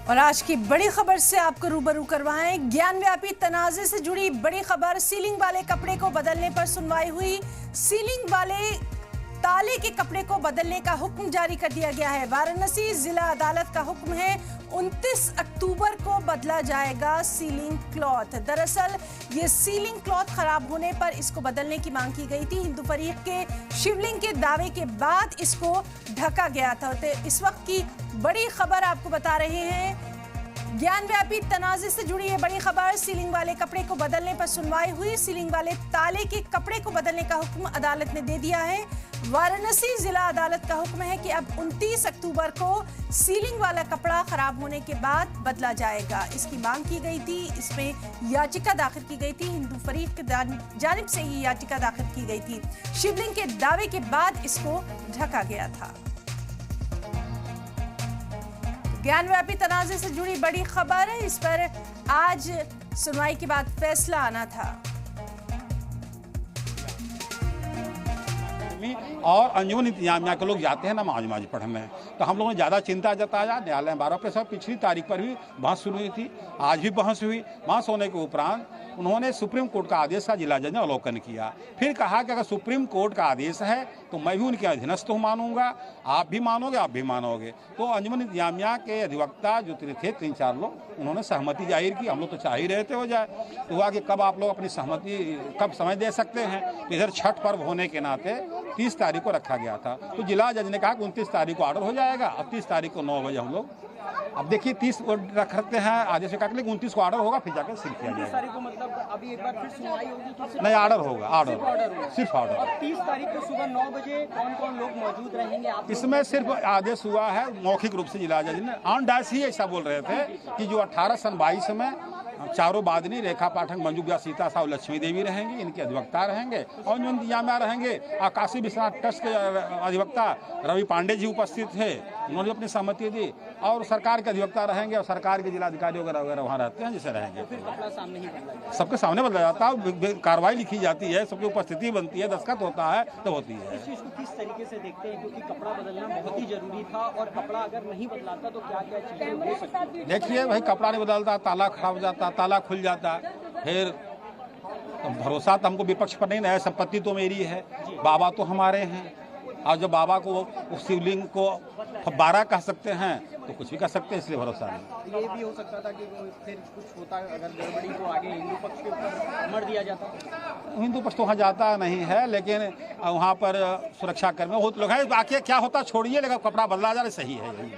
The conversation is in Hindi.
और आज की बड़ी खबर से आपको रूबरू करवाएं। ज्ञान व्यापी तनाजे से जुड़ी बड़ी खबर। सीलिंग वाले कपड़े को बदलने पर सुनवाई हुई। सीलिंग वाले ताले के कपड़े को बदलने का हुक्म जारी कर दिया गया है। वाराणसी जिला अदालत का हुक्म है, 29 अक्टूबर को बदला जाएगा सीलिंग क्लॉथ। दरअसल ये सीलिंग क्लॉथ खराब होने पर इसको बदलने की मांग की गई थी। हिंदू फरीक के शिवलिंग के दावे के बाद इसको ढका गया था। तो इस वक्त की बड़ी खबर आपको बता रहे हैं। ज्ञान व्यापी तनाजे से जुड़ी है बड़ी खबर। सीलिंग वाले कपड़े को बदलने पर सुनवाई हुई। सीलिंग वाले ताले के कपड़े को बदलने का हुक्म अदालत ने दे दिया है। वाराणसी जिला अदालत का हुक्म है कि अब 29 अक्टूबर को सीलिंग वाला कपड़ा खराब होने के बाद बदला जाएगा। इसकी मांग की गई थी, इसमें याचिका दाखिल की गई थी। हिंदू फरीक की जानिब से ये याचिका दाखिल की गई थी। शिवलिंग के दावे के बाद इसको ढका गया था। ज्ञान व्यापी तनाजे से जुड़ी बड़ी खबर है। इस पर आज सुनवाई के बाद फैसला आना था। और अंजुमन इंतजामिया के लोग जाते हैं नमाज पढ़ने, तो हम लोगों ने ज़्यादा चिंता जताया। न्यायालय 12 पे सब पिछली तारीख पर भी बहस शुरू हुई थी, आज भी बहस हुई। बहस होने के उपरांत उन्होंने सुप्रीम कोर्ट का आदेश का जिला जज ने अवलोकन किया। फिर कहा कि अगर सुप्रीम कोर्ट का आदेश है तो मैं भी उनके अधीनस्थ मानूंगा, आप भी मानोगे, आप भी मानोगे। तो अंजुमन इंतजामिया के अधिवक्ता जो थे 3-4 लोग, उन्होंने सहमति जाहिर की। हम लोग तो चाह ही रहे थे हो जाए। तो हुआ कि कब आप लोग अपनी सहमति कब समय दे सकते हैं। तो इधर छठ पर्व होने के नाते 30 तारीख को रखा गया था। तो जिला जज ने कहा कि 29 तारीख को ऑर्डर हो जाएगा। अब 30 तारीख को 9 बजे हम लोग अब देखिए 30 रखते हैं आदेश से काट, लेकिन 29 को ऑर्डर होगा, फिर जाकर सील किया जाएगा। 30 तारीख को मतलब अभी एक बार फिर सुनवाई होगी? नहीं, ऑर्डर होगा, ऑर्डर सिर्फ ऑर्डर। और 30 तारीख को सुबह 9 बजे कौन कौन लोग मौजूद रहेंगे? आप इसमें सिर्फ आदेश हुआ है मौखिक रूप से। जिला जज ने ऑन डैश ही ऐसा बोल रहे थे कि जो 18 सन 22 में चारों बादनी, रेखा पाठक, मंजू व्यास, सीता साहू, लक्ष्मी देवी रहेंगी, इनके अधिवक्ता रहेंगे। और जो इंतजामिया रहेंगे, आकाशी विश्वनाथ ट्रस्ट के अधिवक्ता रवि पांडे जी उपस्थित थे, उन्होंने अपनी सहमति दी। और सरकार के अधिवक्ता रहेंगे और सरकार के जिलाधिकारी वगैरह वगैरह वहाँ रहते हैं, जिसे रहेंगे। सबके सामने बदला जाता है, कार्रवाई लिखी जाती है, सबकी उपस्थिति बनती है, दस्तखत होता है तो होती है। इस चीज़ को किस तरीके से देखते हैं, क्योंकि कपड़ा बदलना बहुत ही जरूरी था और कपड़ा अगर नहीं बदलाता तो क्या क्या चीजें हो सकती है? देखिए भाई, कपड़ा नहीं बदलता, ताला खराब हो जाता, ताला खुल जाता, फिर भरोसा तो हमको विपक्ष पर नहीं है। संपत्ति तो मेरी है, बाबा तो हमारे हैं। और जब बाबा को उस शिवलिंग को फब्बारा कह सकते हैं तो कुछ भी कह सकते हैं, इसलिए भरोसा नहीं। ये भी हो सकता था कि फिर कुछ होता अगर गड़बड़ी तो आगे हिंदू पक्ष के ऊपर मर दिया जाता। हिंदू पक्ष तो वहाँ जाता नहीं है, लेकिन वहाँ पर सुरक्षा कर्मी बहुत लोग हैं। बाकी क्या होता छोड़िए, लेकिन कपड़ा बदला जा रहा, सही है यही।